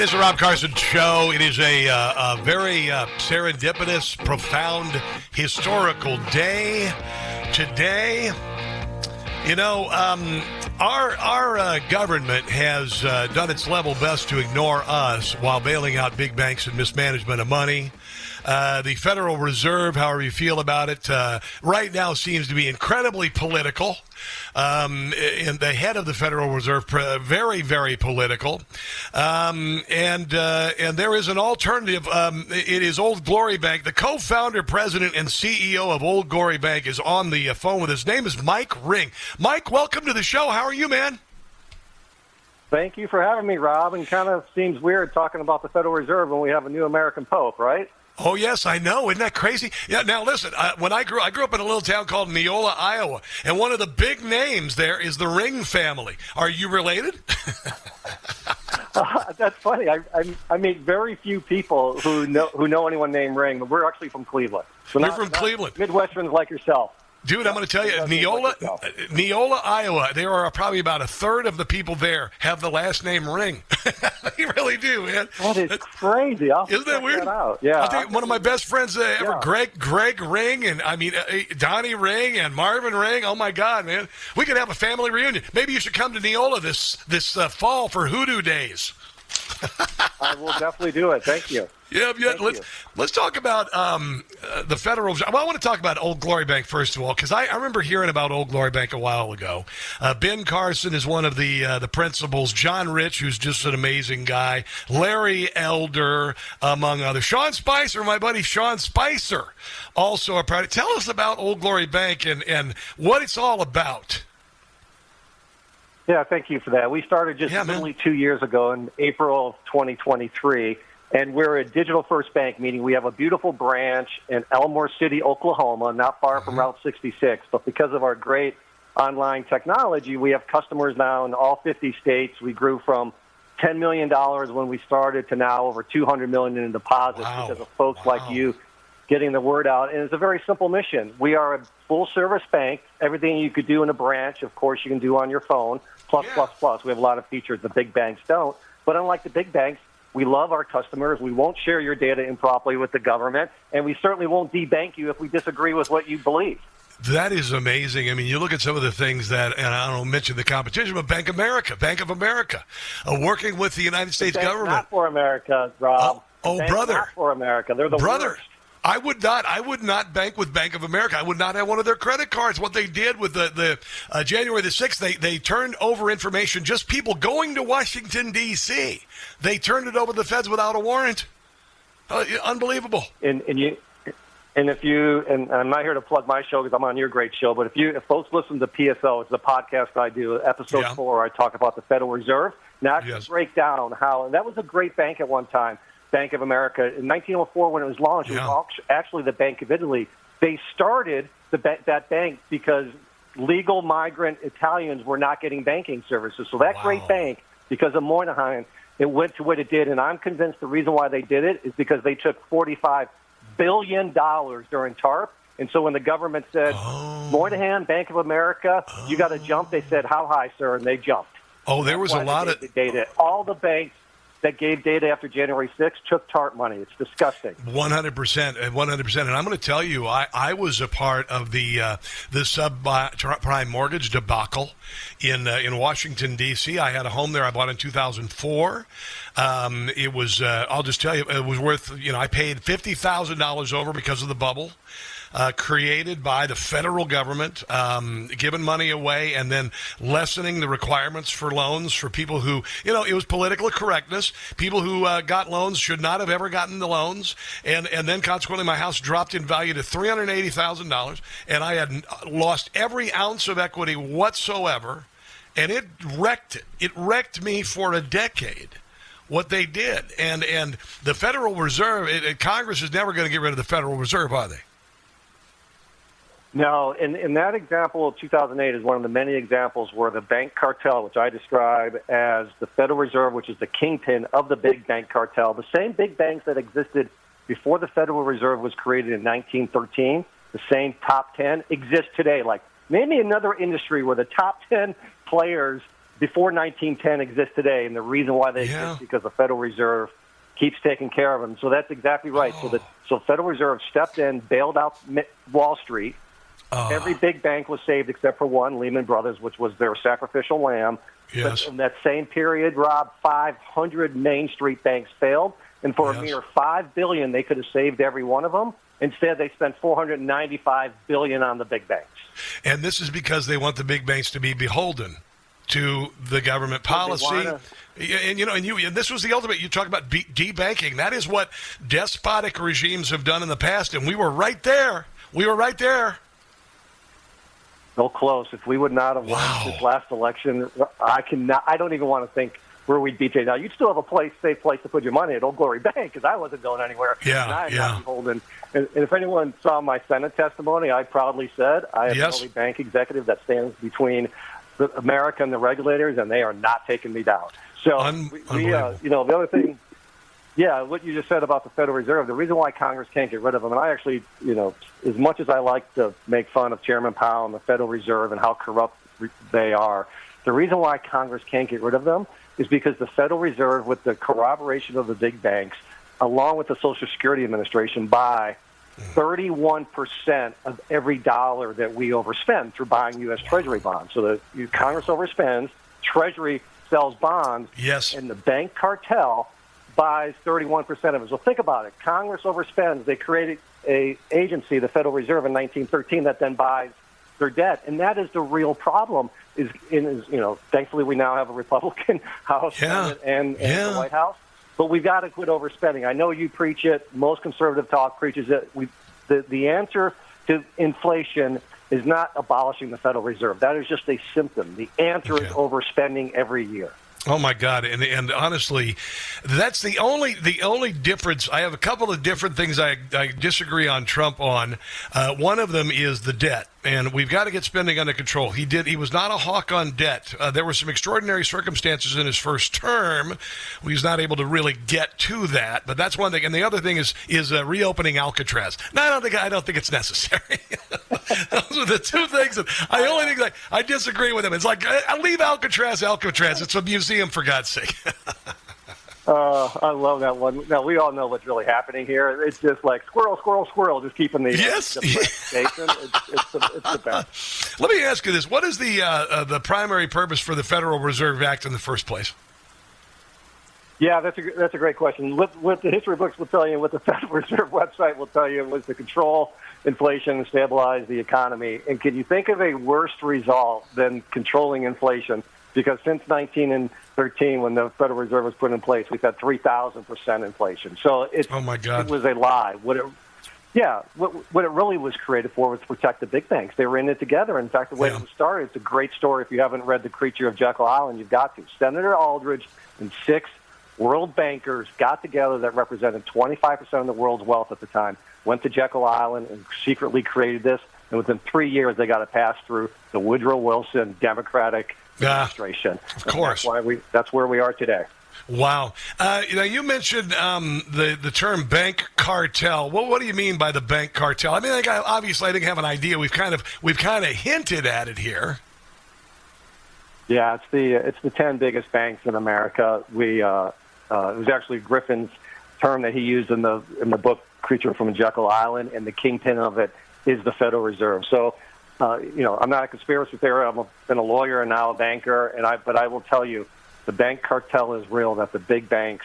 is the Rob Carson Show. It is a very serendipitous, profound, historical day today. You know, our government has done its level best to ignore us while bailing out big banks and mismanagement of money. The Federal Reserve, however you feel about it, right now seems to be incredibly political. And the head of the Federal Reserve, very, very political. And there is an alternative. It is Old Glory Bank. The co-founder, president, and CEO of Old Glory Bank is on the phone with us. His name is Mike Ring. Mike, welcome to the show. How are you, man? Thank you for having me, Rob. And kind of seems weird talking about the Federal Reserve when we have a new American Pope, right? Oh, yes, I know. Isn't that crazy? Yeah. Now, listen, when I grew up in a little town called Neola, Iowa, and one of the big names there is the Ring family. Are you related? That's funny. I meet very few people who know anyone named Ring, but we're actually from Cleveland. So You're from Cleveland. Midwesterns like yourself. Dude, I'm going to tell you, Neola, Iowa, there are probably about a third of the people there have the last name Ring. You really do, man. That is crazy. Isn't that weird? That out. Yeah. I'll tell you, one of my best friends ever, Greg Ring, and Donnie Ring and Marvin Ring. Oh my God, man, we could have a family reunion. Maybe you should come to Neola this fall for Hoodoo Days. I will definitely do it. Thank you. Yeah. Let's talk about the Federal. Well, I want to talk about Old Glory Bank first of all, because I remember hearing about Old Glory Bank a while ago. Ben Carson is one of the principals. John Rich, who's just an amazing guy. Larry Elder, among others. Sean Spicer, my buddy Sean Spicer, also a part. Tell us about Old Glory Bank and what it's all about. Yeah, thank you for that. We started just literally 2 years ago in April of 2023, and we're a digital-first bank, meaning we have a beautiful branch in Elmore City, Oklahoma, not far from Route 66. But because of our great online technology, we have customers now in all 50 states. We grew from $10 million when we started to now over $200 million in deposits because of folks like you getting the word out. And it's a very simple mission. We are a full-service bank. Everything you could do in a branch, of course, you can do on your phone. Plus. We have a lot of features the big banks don't. But unlike the big banks, we love our customers. We won't share your data improperly with the government, and we certainly won't debank you if we disagree with what you believe. That is amazing. I mean, you look at some of the things that, and I don't mention the competition, but Bank of America, working with the United States government. Not for America, Rob. Brother. Not for America. They're the worst. I would not bank with Bank of America. I would not have one of their credit cards. What they did with the January the 6th, they turned over information, just people going to Washington, D.C. They turned it over to the feds without a warrant. Unbelievable. And I'm not here to plug my show because I'm on your great show, but if folks listen to PSO, it's the podcast I do, episode 4, I talk about the Federal Reserve. Now I can break down how, and that was a great bank at one time. Bank of America. In 1904, when it was launched, it was actually the Bank of Italy. They started that bank because legal migrant Italians were not getting banking services. So that great bank, because of Moynihan, it went to what it did. And I'm convinced the reason why they did it is because they took $45 billion during TARP. And so when the government said, Moynihan, Bank of America, you got to jump, they said, how high, sir? And they jumped. There was a lot of data. All the banks that gave data after January 6th took TARP money. It's disgusting. 100%. And I'm going to tell you, I was a part of the subprime mortgage debacle in Washington, D.C. I had a home there I bought in 2004. It was, I'll just tell you, it was worth, I paid $50,000 over because of the bubble. Created by the federal government, giving money away and then lessening the requirements for loans for people who, it was political correctness. People who got loans should not have ever gotten the loans. And then consequently, my house dropped in value to $380,000, and I had lost every ounce of equity whatsoever. And it wrecked it. It wrecked me for a decade. What they did. And the Federal Reserve, Congress is never going to get rid of the Federal Reserve, are they? No, in that example of 2008 is one of the many examples where the bank cartel, which I describe as the Federal Reserve, which is the kingpin of the big bank cartel, the same big banks that existed before the Federal Reserve was created in 1913, the same top 10 exist today. Like, name me another industry where the top 10 players before 1910 exist today, and the reason why they exist is because the Federal Reserve keeps taking care of them. So that's exactly right. So Federal Reserve stepped in, bailed out Wall Street. Every big bank was saved except for one, Lehman Brothers, which was their sacrificial lamb. Yes. But in that same period, Rob, 500 Main Street banks failed, and for a mere $5 billion, they could have saved every one of them. Instead, they spent $495 billion on the big banks. And this is because they want the big banks to be beholden to the government policy. And this was the ultimate. You talk about debanking. That is what despotic regimes have done in the past, and we were right there. So close. If we would not have won this last election, I don't even want to think where we'd be today. Now, you'd still have a safe place to put your money at Old Glory Bank, because I wasn't going anywhere. Not beholden. And if anyone saw my Senate testimony, I proudly said I am the only bank executive that stands between America and the regulators, and they are not taking me down. So, the other thing, what you just said about the Federal Reserve, the reason why Congress can't get rid of them, and I actually, as much as I like to make fun of Chairman Powell and the Federal Reserve and how corrupt they are, the reason why Congress can't get rid of them is because the Federal Reserve, with the corroboration of the big banks, along with the Social Security Administration, buy 31% of every dollar that we overspend through buying U.S. Treasury bonds. So the Congress overspends, Treasury sells bonds, and the bank cartel buys 31% of it. So think about it. Congress overspends. They created an agency, the Federal Reserve, in 1913 that then buys their debt. And that is the real problem. Thankfully we now have a Republican House and the White House. But we've got to quit overspending. I know you preach it. Most conservative talk preaches it. The answer to inflation is not abolishing the Federal Reserve. That is just a symptom. The answer is overspending every year. Oh my God! And honestly, that's the only difference. I have a couple of different things I disagree on Trump on. One of them is the debt, and we've got to get spending under control. He was not a hawk on debt. There were some extraordinary circumstances in his first term. He was not able to really get to that, but that's one thing. And the other thing is reopening Alcatraz. No, I don't think it's necessary. Those are the two things that I disagree with him. It's like I leave Alcatraz. It's a museum, for God's sake. I love that one. Now, we all know what's really happening here. It's just like squirrel, squirrel, squirrel, just keeping the station. It's the best. Let me ask you this. What is the primary purpose for the Federal Reserve Act in the first place? Yeah, that's a great question. What the history books will tell you, what the Federal Reserve website will tell you, was to control inflation and stabilize the economy. And can you think of a worse result than controlling inflation? Because since 1913, when the Federal Reserve was put in place, we've had 3,000% inflation. So it was a lie. What it really was created for was to protect the big banks. They were in it together. In fact, the way it was started, it's a great story. If you haven't read The Creature of Jekyll Island, you've got to. Senator Aldrich and 6 world bankers got together that represented 25% of the world's wealth at the time, went to Jekyll Island and secretly created this. And within 3 years, they got it passed through the Woodrow Wilson Democratic administration. Of course. That's where we are today. Wow. You mentioned the term bank cartel. Well, what do you mean by the bank cartel? I mean, I think I have an idea. We've kind of hinted at it here. Yeah, it's the 10 biggest banks in America. It was actually Griffin's term that he used in the book Creature from Jekyll Island, and the kingpin of it is the Federal Reserve. So, I'm not a conspiracy theorist. I've been a lawyer and now a banker, but I will tell you, the bank cartel is real, that the big banks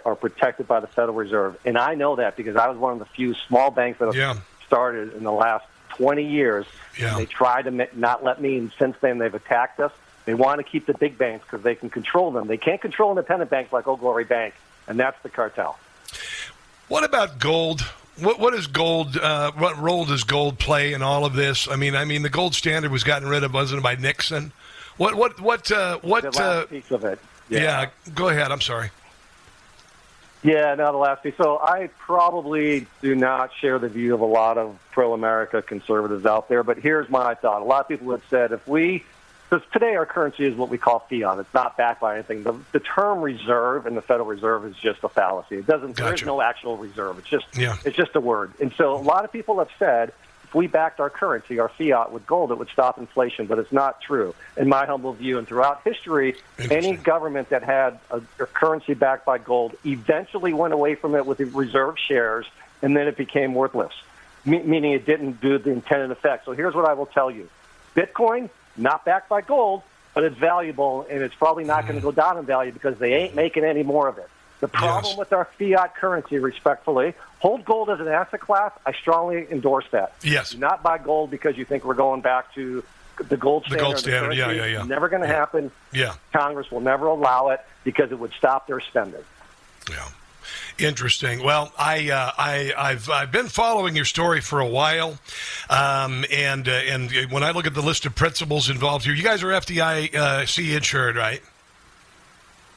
are protected by the Federal Reserve. And I know that because I was one of the few small banks that have started in the last 20 years. Yeah. They tried to not let me, and since then they've attacked us. They want to keep the big banks because they can control them. They can't control independent banks like Old Glory Bank, and that's the cartel. What about gold? What is gold? What role does gold play in all of this? I mean, the gold standard was gotten rid of, wasn't it, by Nixon? What? The last piece of it. Yeah. Go ahead. I'm sorry. Yeah, no, the last piece. So I probably do not share the view of a lot of pro-America conservatives out there, but here's my thought. A lot of people have said because today our currency is what we call fiat. It's not backed by anything. The term reserve in the Federal Reserve is just a fallacy. It doesn't. Gotcha. There's no actual reserve. It's just a word. And so a lot of people have said, if we backed our currency, our fiat, with gold, it would stop inflation, but it's not true, in my humble view. And throughout history, any government that had a currency backed by gold eventually went away from it with the reserve shares, and then it became worthless, meaning it didn't do the intended effect. So here's what I will tell you. Bitcoin, not backed by gold, but it's valuable, and it's probably not going to go down in value because they ain't making any more of it. The problem with our fiat currency, respectfully, hold gold as an asset class. I strongly endorse that. Yes. Do not buy gold because you think we're going back to the gold standard. The gold standard, yeah. It's never going to happen. Yeah. Congress will never allow it because it would stop their spending. Yeah. Interesting. Well, I've been following your story for a while, and when I look at the list of principals involved here, you guys are FDIC-insured, right?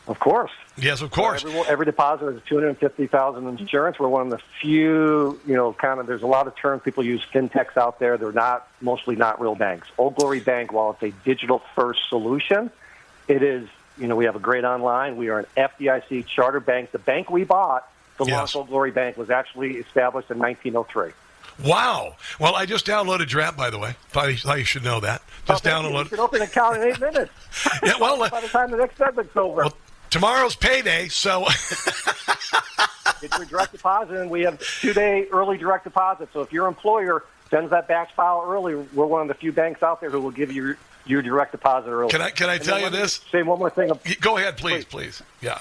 Of course. Yes, of course. So every deposit is $250,000 insurance. We're one of the few, there's a lot of terms people use, fintechs out there. They're mostly not real banks. Old Glory Bank, while it's a digital-first solution, it is, we have a great online. We are an FDIC charter bank. The bank we bought, the launch Old Glory Bank, was actually established in 1903. Wow. Well, I just downloaded your app, by the way. Thought you should know that. Just download. You can open an account in 8 minutes. Yeah, well, by the time the next segment's over. Well, tomorrow's payday, so get your direct deposit, and we have 2-day early direct deposit. So if your employer sends that batch file early, we're one of the few banks out there who will give you your direct deposit early. Can I tell you this? Say one more thing. Go ahead, please. Yeah.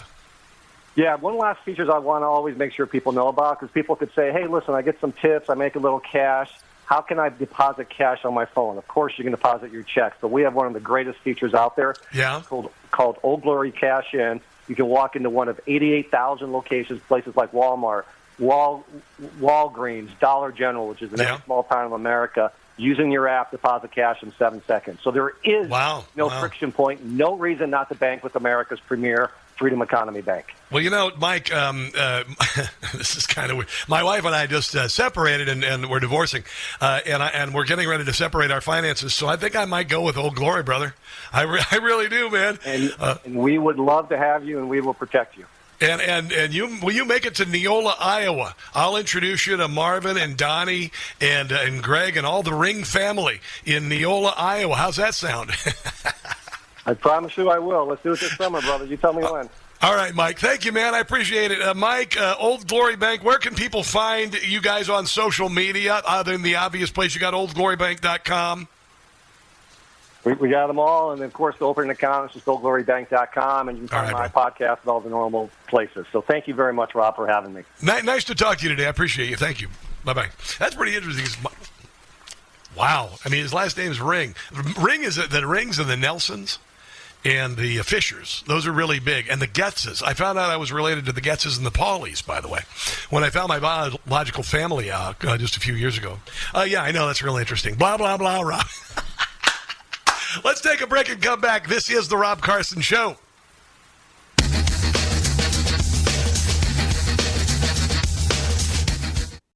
Yeah, one last feature I want to always make sure people know about, because people could say, hey, listen, I get some tips, I make a little cash. How can I deposit cash on my phone? Of course, you can deposit your checks, but we have one of the greatest features out there called Old Glory Cash In. You can walk into one of 88,000 locations, places like Walmart, Walgreens, Dollar General, which is in every small town of America, using your app, deposit cash in 7 seconds. So there is no friction point, no reason not to bank with America's premier Freedom Economy Bank. Well, Mike, this is kind of weird. My wife and I just separated, and we're divorcing, and we're getting ready to separate our finances. So I think I might go with Old Glory, brother. I really do, man. And we would love to have you, and we will protect you. And will you make it to Neola, Iowa? I'll introduce you to Marvin and Donnie and Greg and all the Ring family in Neola, Iowa. How's that sound? I promise you I will. Let's do it this summer, brother. You tell me when. All right, Mike. Thank you, man. I appreciate it. Mike, Old Glory Bank, where can people find you guys on social media, other than the obvious place? You got oldglorybank.com. We got them all, and of course, to open an account, it's just oldglorybank.com, and you can find my podcast and all the normal places. So thank you very much, Rob, for having me. Nice to talk to you today. I appreciate you. Thank you. Bye-bye. That's pretty interesting. Wow. I mean, his last name is Ring. Ring is the Rings and the Nelsons and the Fishers. Those are really big. And the Getzes. I found out I was related to the Getzes and the Pauleys, by the way, when I found my biological family out just a few years ago. Yeah, I know. That's really interesting. Blah, blah, blah, Rob. Let's take a break and come back. This is The Rob Carson Show.